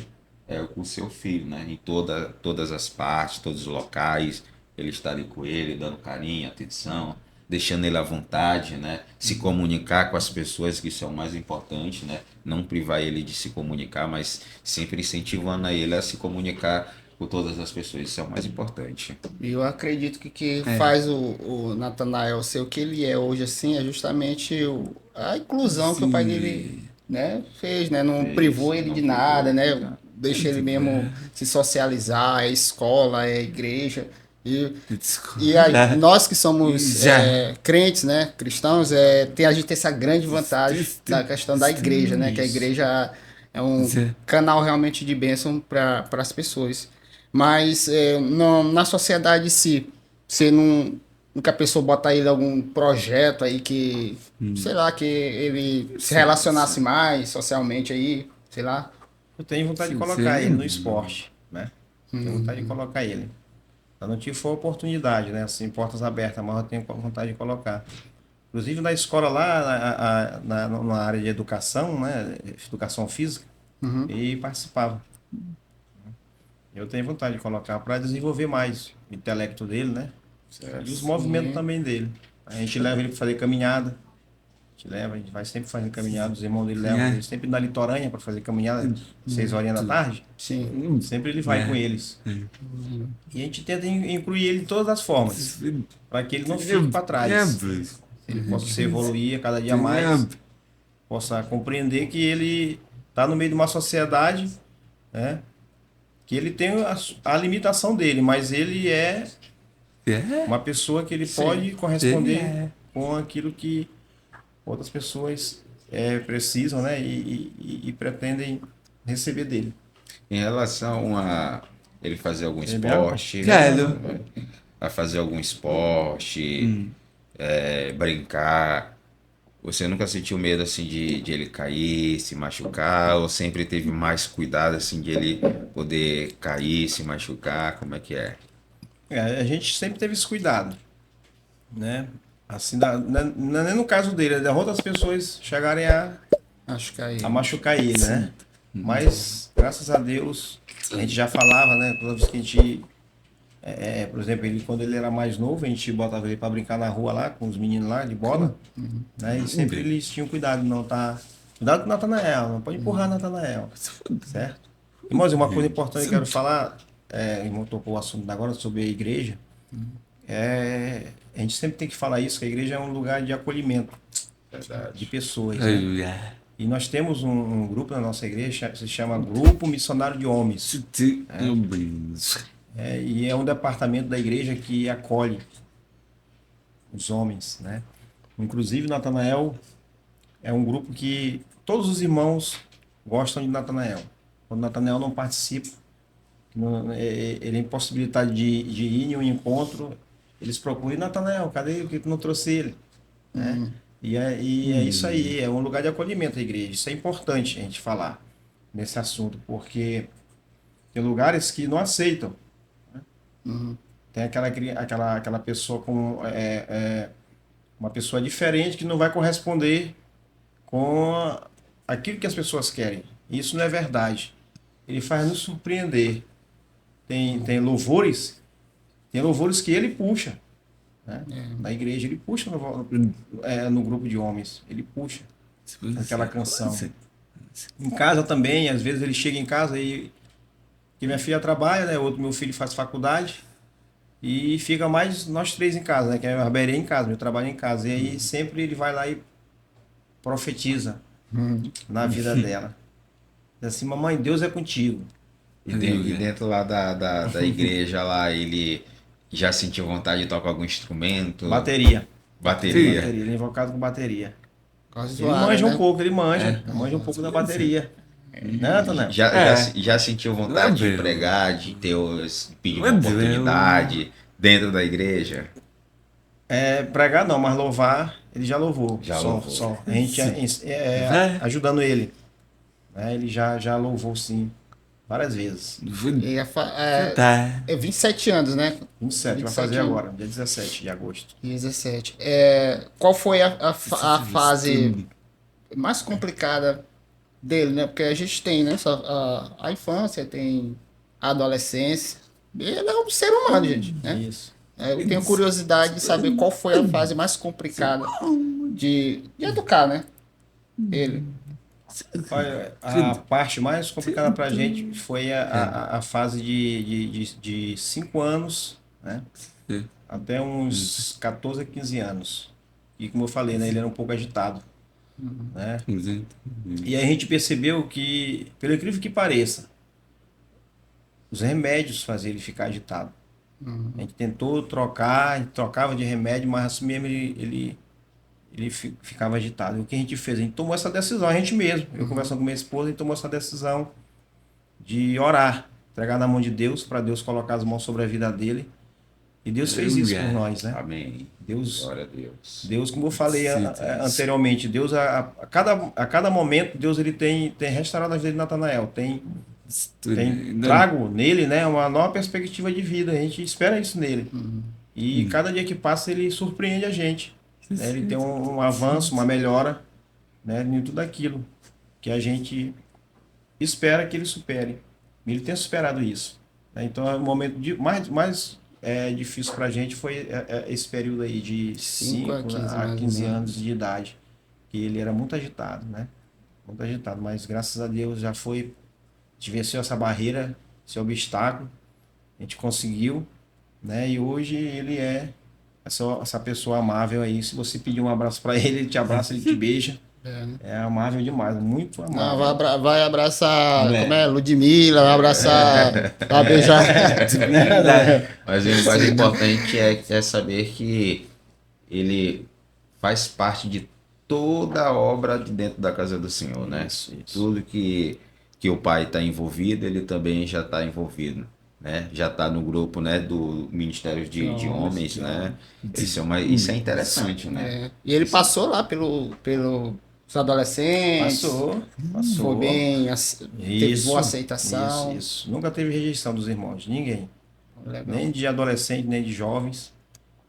com o seu filho, né? Em todas as partes, todos os locais, ele está ali com ele, dando carinho, atenção, deixando ele à vontade, né? Se comunicar com as pessoas, que isso é o mais importante, né? Não privar ele de se comunicar, mas sempre incentivando a ele a se comunicar com todas as pessoas, isso é o mais importante. E eu acredito que faz o Natanael ser o que ele é hoje, assim, é justamente a inclusão que o pai dele, né, fez, né? Não privou ele de nada, né? Deixa ele mesmo se socializar, é escola, é igreja. E aí, nós que somos crentes, né, cristãos, a gente tem essa grande vantagem da questão da igreja, né? Que a igreja é um canal realmente de bênção para as pessoas. Mas na sociedade em si, você nunca pensou botar ele em algum projeto aí que, sei lá, que ele se relacionasse mais socialmente aí, sei lá. eu tenho vontade de colocar ele no esporte, né? Tenho vontade de colocar ele. Eu não tive foi a oportunidade, né? Assim, portas abertas, mas eu tenho vontade de colocar. Inclusive na escola lá, na área de educação, né? Educação física, e participava. Eu tenho vontade de colocar para desenvolver mais o intelecto dele, né? E os movimentos também dele. A gente leva ele para fazer caminhada. A gente vai sempre fazendo caminhada. Os irmãos dele levam ele sempre na litorânea para fazer caminhada, 6 horas da tarde. Sim. Sempre ele vai com eles. E a gente tenta incluir ele de todas as formas, para que ele não fique para trás. Ele possa se evoluir a cada dia mais, possa compreender que ele está no meio de uma sociedade, né? Que ele tem a limitação dele, mas ele é uma pessoa que ele pode corresponder com aquilo que outras pessoas precisam, né? E pretendem receber dele. Em relação a ele fazer algum esporte, a fazer algum esporte, brincar, você nunca sentiu medo assim de ele cair, se machucar, ou sempre teve mais cuidado assim de ele poder cair, se machucar, como é que é? A gente sempre teve esse cuidado, né? Assim, não é nem no caso dele, é de outras pessoas chegarem a machucar ele, né? Mas, graças a Deus, a gente já falava, né? Toda vez que a gente, por exemplo, quando ele era mais novo, a gente botava ele para brincar na rua lá, com os meninos lá, de bola, né? E sempre eles tinham cuidado de não estar... Cuidado com o Natanael, não pode empurrar o Natanael, certo? Irmãos, uma coisa importante que eu quero falar, irmão tocou o assunto agora sobre a igreja, a gente sempre tem que falar isso, que a igreja é um lugar de acolhimento de pessoas, né? Aleluia. E nós temos um grupo na nossa igreja, se chama Grupo Missionário de Homens. E é um departamento da igreja que acolhe os homens, né? Inclusive, Natanael é um grupo que todos os irmãos gostam de Natanael. Quando Natanael não participa, ele é impossibilitado de ir em um encontro, eles procuram, e Natanael, cadê? Por que tu não trouxe ele? Né? E é isso aí, é um lugar de acolhimento da igreja. Isso é importante a gente falar nesse assunto, porque tem lugares que não aceitam. Né? Tem aquela pessoa com uma pessoa diferente que não vai corresponder com aquilo que as pessoas querem. Isso não é verdade. Ele faz nos surpreender. Tem louvores que ele puxa. Né? Na igreja, ele puxa no grupo de homens. Ele puxa aquela canção. Em casa também, às vezes ele chega em casa e que minha filha trabalha, né? Meu filho faz faculdade e fica mais nós três em casa, né? Que a Barbearia é em casa, meu trabalho é em casa. E aí sempre ele vai lá e profetiza na vida dela. Diz assim, mamãe, Deus é contigo. E dentro lá da igreja lá, ele já sentiu vontade de tocar algum instrumento? Bateria. Bateria. Ele é invocado com bateria. Quase Ele zoado, manja né? um pouco, ele manja um pouco da bateria. Né, Tonel? Já sentiu vontade de pregar, de pedir uma oportunidade dentro da igreja? Pregar não, mas louvar, ele já louvou. Já louvou. Só. A gente ajudando ele. Né? Ele já louvou sim, várias vezes. E é 27 anos, né? 27, vai fazer agora, dia 17 de agosto. 17. Qual foi a fase mais complicada dele, né? Porque a gente tem, né? A infância, tem a adolescência. Ele é um ser humano, gente, né? Isso. Eu tenho curiosidade de saber qual foi a fase mais complicada de educar, né? Ele. Olha, a parte mais complicada pra gente foi a fase de 5 anos, né? Até uns 14, 15 anos. E como eu falei, né? Ele era um pouco agitado. Né? E aí a gente percebeu que, pelo incrível que pareça, os remédios faziam ele ficar agitado. A gente tentou trocava de remédio, mas assim mesmo ele ficava agitado. E o que a gente fez? A gente tomou essa decisão, a gente mesmo. Eu conversando com minha esposa, a gente tomou essa decisão de orar, entregar na mão de Deus, para Deus colocar as mãos sobre a vida dele. E Deus fez isso por nós, né? Amém. Glória a Deus. Deus, como eu falei anteriormente, Deus a cada momento, Deus ele tem restaurado a vida de Natanael, tem trago nele, né, uma nova perspectiva de vida. A gente espera isso nele. E cada dia que passa ele surpreende a gente. Né? Ele tem um avanço, uma melhora, né, em tudo aquilo que a gente espera que ele supere. Ele tem superado isso. Né? Então, o momento mais difícil para a gente foi esse período aí de 5 a 15 anos de idade, que ele era muito agitado, né? Muito agitado, mas graças a Deus já foi, a gente venceu essa barreira, esse obstáculo, a gente conseguiu, né? E hoje ele é essa pessoa amável aí. Se você pedir um abraço para ele, ele te abraça, ele te beija. É amável demais, muito amável. Não, vai abraçar, como é? Ludmilla, vai abraçar, vai beijar. Mas o mais importante é saber que ele faz parte de toda a obra de dentro da casa do Senhor, né? Isso. Tudo que o pai está envolvido, ele também já está envolvido. Né? Já está no grupo, né, do Ministério de Homens, né? Isso é interessante, né? E ele passou lá pelos adolescentes. Passou. Foi bem, teve boa aceitação. Isso. Nunca teve rejeição dos irmãos, ninguém. Legal. Nem de adolescentes, nem de jovens.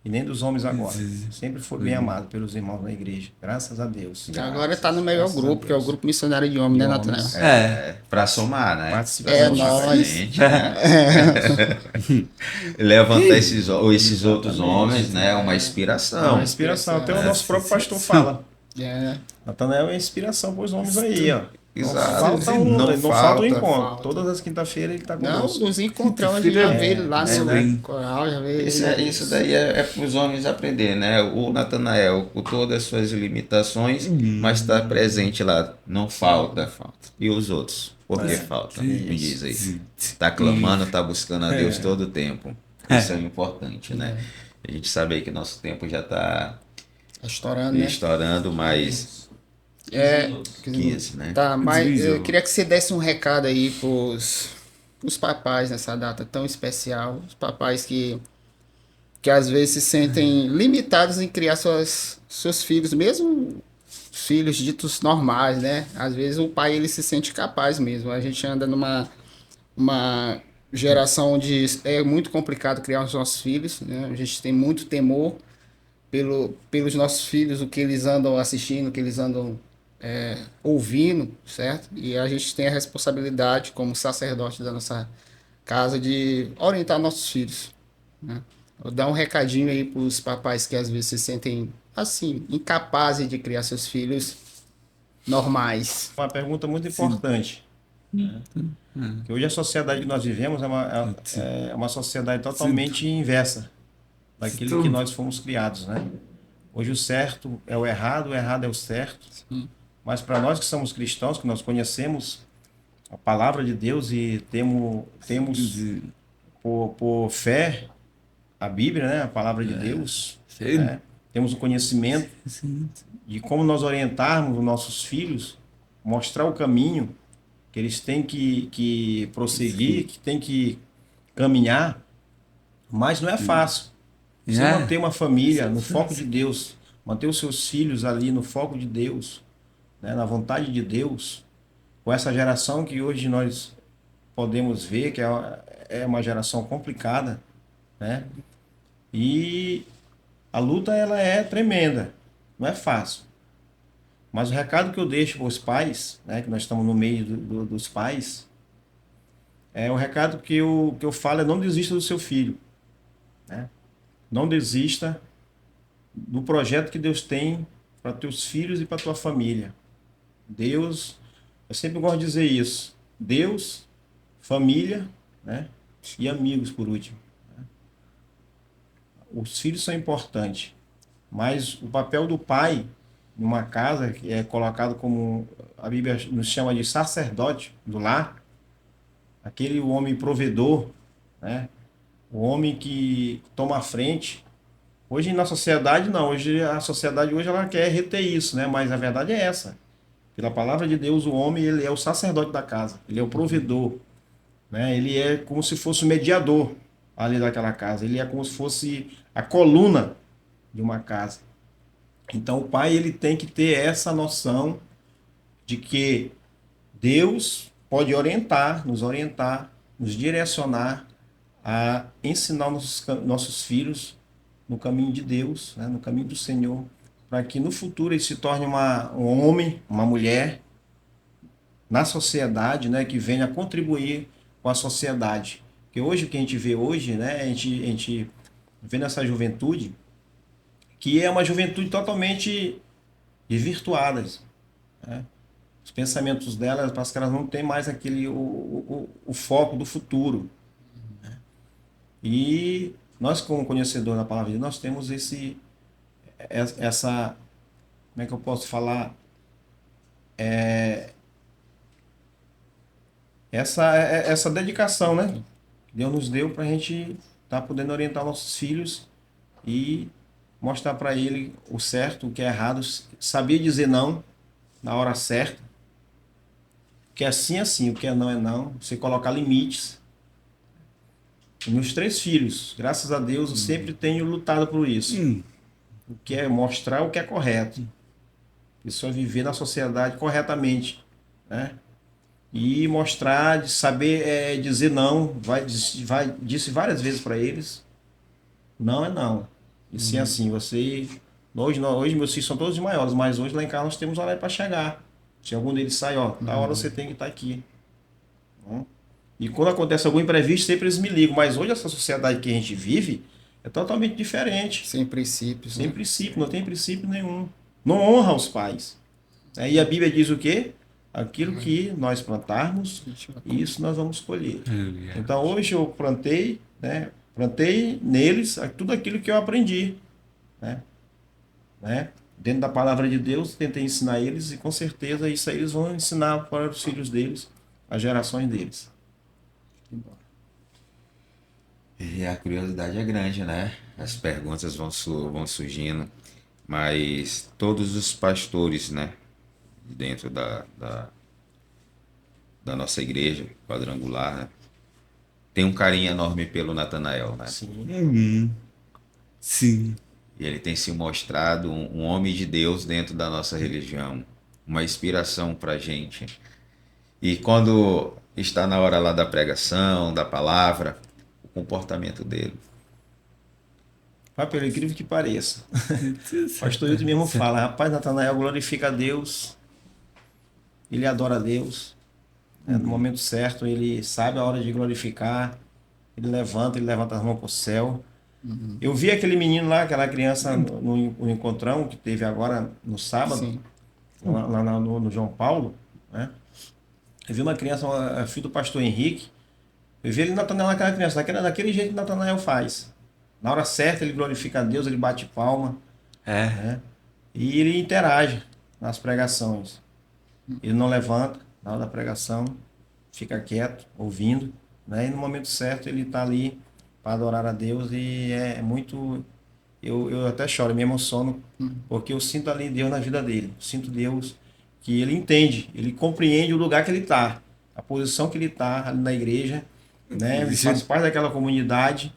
E nem dos homens agora. Sempre foi bem amado pelos irmãos da igreja. Graças a Deus. Agora está no melhor grupo, que é o Grupo Missionário de Homens, né, Natanael? Para somar, né? Nós. Levantar esses outros homens, né? Uma inspiração. Uma inspiração. Até o nosso próprio pastor fala. Natanael é inspiração para os homens aí, ó. Exato. Não falta o encontro. falta. Todas as quintas-feiras ele está Não, conosco. nos encontramos, a gente já vê ele lá né? no coral, já vê Isso daí é para os homens aprender, né? O Natanael, com todas as suas limitações, mas está presente lá, não falta. E os outros? Por que falta? Me diz aí. Está clamando, está buscando a Deus todo o tempo. Isso é importante, né? A gente sabe aí que nosso tempo já está estourando, né? estourando, mas 15, né? Tá, mas eu queria que você desse um recado aí pros papais nessa data tão especial. Os papais que às vezes se sentem limitados em criar seus filhos, mesmo filhos ditos normais, né? Às vezes o pai ele se sente capaz mesmo. A gente anda uma geração onde é muito complicado criar os nossos filhos, né? A gente tem muito temor pelos nossos filhos, o que eles andam assistindo, o que eles andam ouvindo, certo? E a gente tem a responsabilidade, como sacerdote da nossa casa, de orientar nossos filhos, né? Vou dar um recadinho aí para os papais que às vezes se sentem, assim, incapazes de criar seus filhos normais. Uma pergunta muito importante. Né? Que hoje a sociedade que nós vivemos é uma sociedade totalmente inversa daquilo que nós fomos criados, né? Hoje o certo é o errado é o certo. Mas para nós que somos cristãos, que nós conhecemos a palavra de Deus e temos por fé a Bíblia, né? A palavra de Deus, né? Temos o conhecimento de como nós orientarmos os nossos filhos, mostrar o caminho que eles têm que prosseguir, que têm que caminhar, mas não é fácil. Você manter uma família no foco de Deus, manter os seus filhos ali no foco de Deus, né, na vontade de Deus, com essa geração que hoje nós podemos ver que é uma geração complicada, né? E a luta ela é tremenda, não é fácil. Mas o recado que eu deixo para os pais, né, que nós estamos no meio dos pais, o recado que eu falo é: não desista do seu filho, né? Não desista do projeto que Deus tem para teus filhos e para tua família. Deus, eu sempre gosto de dizer isso: Deus, família, né, e amigos por último. Os filhos são importantes, mas o papel do pai numa casa, que é colocado como a Bíblia nos chama de sacerdote do lar, aquele homem provedor, né? O homem que toma a frente. Hoje na sociedade não, hoje a sociedade hoje ela quer reter isso, né? Mas a verdade é essa. Pela palavra de Deus, o homem ele é o sacerdote da casa, ele é o provedor, né? Ele é como se fosse o mediador ali daquela casa, ele é como se fosse a coluna de uma casa. Então o pai ele tem que ter essa noção de que Deus pode orientar, nos direcionar a ensinar nossos filhos no caminho de Deus, né, no caminho do Senhor, para que no futuro ele se torne um homem, uma mulher na sociedade, né, que venha contribuir com a sociedade. Porque hoje o que a gente vê hoje, né, a gente vê nessa juventude, que é uma juventude totalmente desvirtuada, né? Os pensamentos delas, parece que elas não têm mais o foco do futuro, né? E nós, como conhecedor da palavra de Deus, nós temos essa, como é que eu posso falar? Essa dedicação, né? Que Deus nos deu para a gente estar podendo orientar nossos filhos e mostrar para ele o certo, o que é errado, saber dizer não na hora certa, o que é sim é sim, o que é não, você colocar limites. Os meus 3 filhos, graças a Deus, eu sempre tenho lutado por isso. O que é mostrar o que é correto. Isso é viver na sociedade corretamente, né? E mostrar, de saber dizer não, disse várias vezes para eles, não é não. E sim assim, você... Hoje meus filhos são todos maiores, mas hoje lá em casa nós temos horário para chegar. Se algum deles sai, da hora você tem que estar aqui. E quando acontece algum imprevisto, sempre eles me ligam. Mas hoje essa sociedade que a gente vive é totalmente diferente. Sem princípios. Sem princípio, não tem princípio nenhum. Não honra os pais. E a Bíblia diz o quê? aquilo que nós plantarmos, isso nós vamos colher. Aleluia. Então hoje eu plantei, né? Plantei neles tudo aquilo que eu aprendi, né? Dentro da palavra de Deus, tentei ensinar eles e com certeza isso aí eles vão ensinar para os filhos deles, as gerações deles. E a curiosidade é grande, né? As perguntas vão surgindo, mas todos os pastores, né? Dentro da nossa igreja quadrangular, né? Tem um carinho enorme pelo Natanael, né? Sim. Sim. E ele tem se mostrado um homem de Deus dentro da nossa religião, uma inspiração pra gente. E quando está na hora lá da pregação, da palavra, o comportamento dele. Mas pelo incrível que pareça, o pastor Hilton mesmo fala, rapaz, Natanael glorifica a Deus, ele adora a Deus, né? No momento certo ele sabe a hora de glorificar, ele levanta as mãos para o céu. Eu vi aquele menino lá, aquela criança no encontrão que teve agora no sábado, Sim. lá no João Paulo, né? Eu vi uma criança, filho do pastor Henrique, eu vi ele Natanael naquela criança, daquele jeito que Natanael faz. Na hora certa ele glorifica a Deus, ele bate palma, né? E ele interage nas pregações. Ele não levanta na hora da pregação, fica quieto, ouvindo, né? E no momento certo ele está ali para adorar a Deus e é muito... Eu até choro, me emociono, porque eu sinto ali Deus na vida dele. Eu sinto Deus que ele entende, ele compreende o lugar que ele está, a posição que ele está ali na igreja, né? Ele faz parte daquela comunidade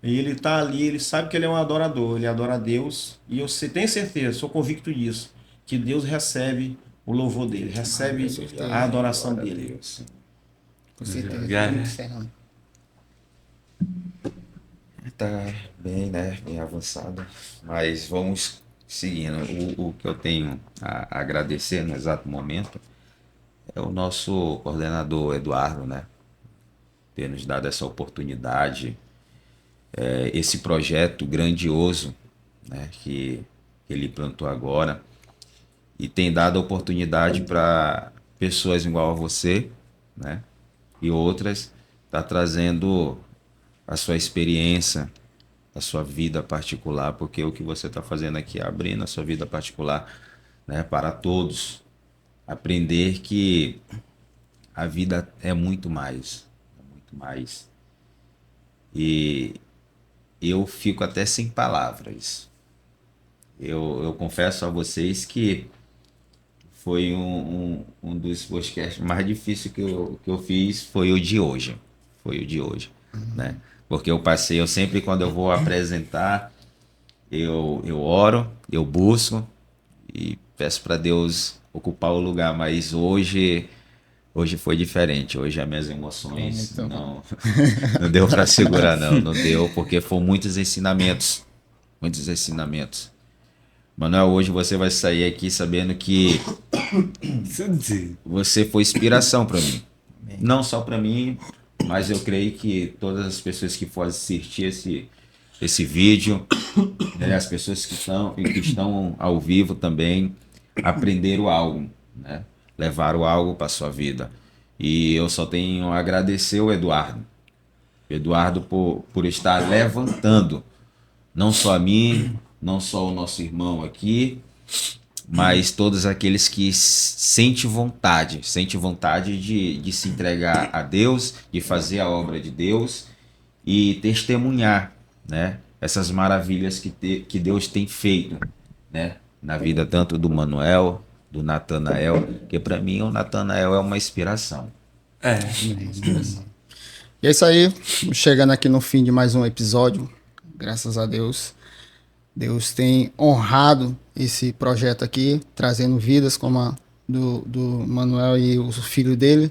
e ele está ali, ele sabe que ele é um adorador, ele adora a Deus e eu tenho certeza, sou convicto disso, que Deus recebe o louvor dele, recebe a adoração dele. Com certeza. Obrigado. Muito certo. Tá bem, né? Bem avançado. Mas vamos seguindo. O que eu tenho a agradecer no exato momento é o nosso coordenador Eduardo, né? Ter nos dado essa oportunidade, esse projeto grandioso, né? Que ele plantou agora e tem dado oportunidade para pessoas igual a você, né? E outras, tá trazendo a sua experiência, a sua vida particular, porque o que você está fazendo aqui é abrindo a sua vida particular, né, para todos. Aprender que a vida é muito mais. É muito mais. E eu fico até sem palavras. Eu confesso a vocês que foi um dos podcasts mais difíceis que eu fiz, foi o de hoje. Foi o de hoje, né? Porque eu sempre quando eu vou apresentar, eu oro, eu busco e peço para Deus ocupar o lugar, mas hoje foi diferente. Hoje as minhas emoções não deu para segurar, não deu, porque foram muitos ensinamentos. Manuel, hoje você vai sair aqui sabendo que você foi inspiração para mim. Não só para mim, mas eu creio que todas as pessoas que for assistir esse vídeo, né, as pessoas que estão ao vivo também, aprenderam algo, né? Levaram algo para sua vida. E eu só tenho a agradecer o Eduardo. Eduardo por estar levantando, não só a mim, não só o nosso irmão aqui, mas todos aqueles que sentem vontade de se entregar a Deus, de fazer a obra de Deus e testemunhar, né, essas maravilhas que Deus tem feito, né, na vida tanto do Manuel, do Natanael, que para mim o Natanael é uma inspiração. E é isso aí, chegando aqui no fim de mais um episódio, graças a Deus. Deus tem honrado esse projeto aqui, trazendo vidas como a do Manuel e o filho dele.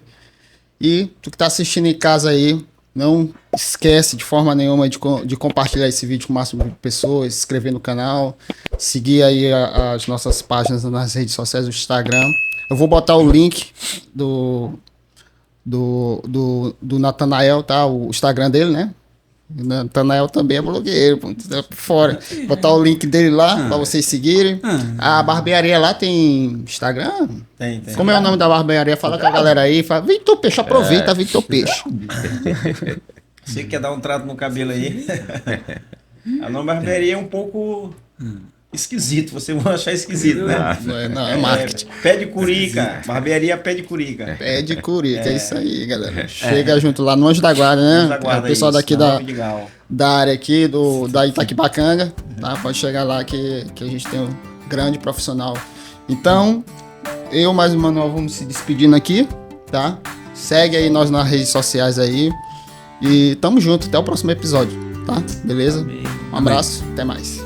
E tu que está assistindo em casa aí, não esquece de forma nenhuma de compartilhar esse vídeo com o máximo de pessoas, se inscrever no canal, seguir aí as nossas páginas nas redes sociais, do Instagram. Eu vou botar o link do Natanael, tá? O Instagram dele, né? Natanael também é blogueiro, pô, tá por fora. Botar o link dele lá pra vocês seguirem. A barbearia lá tem Instagram? Tem. Como é o nome da barbearia? Fala com a galera aí. Fala, Vitor Peixe, aproveita, Vitor Peixe. Você quer dar um trato no cabelo aí? A nome barbearia é um pouco esquisito, vocês vão achar esquisito, né? Não, é marketing. Pé de Curica, barbearia Pé de Curica. Pé de Curica, é isso aí, galera. Chega junto lá no Anjo da Guarda, né? Anjo da Guarda, o pessoal isso, daqui na Nova Vidigal. da área aqui, da Itaquipacanga, tá? Pode chegar lá que a gente tem um grande profissional. Então, eu mais o Manuel vamos se despedindo aqui, tá? Segue aí nós nas redes sociais aí. E tamo junto, até o próximo episódio, tá? Beleza? Um abraço, até mais.